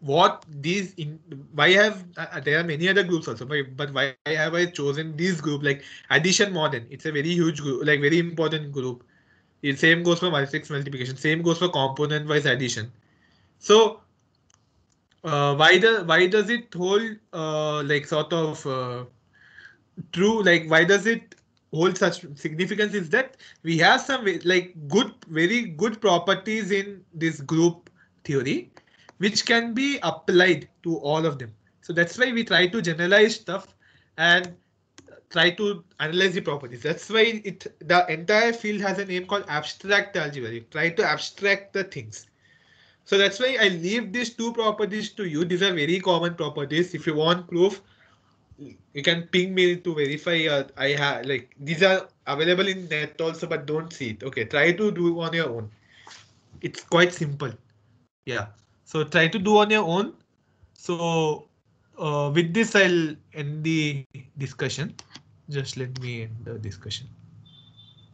what these in why have there are many other groups also, but why have I chosen this group like addition modern? It's a very huge group, like very important group. Same goes for matrix multiplication. Same goes for component wise addition. So why does it hold like sort of true? Like why does it hold such significance? Is that we have some like very good properties in this group theory, which can be applied to all of them. So that's why we try to generalize stuff and try to analyze the properties. That's why the entire field has a name called abstract algebra. You try to abstract the things. So that's why I leave these two properties to you. These are very common properties. If you want proof, you can ping me to verify. I have like these are available in net also, but don't see it. Okay, try to do on your own. It's quite simple. Yeah. So try to do on your own. So with this, I'll end the discussion. Just let me end the discussion.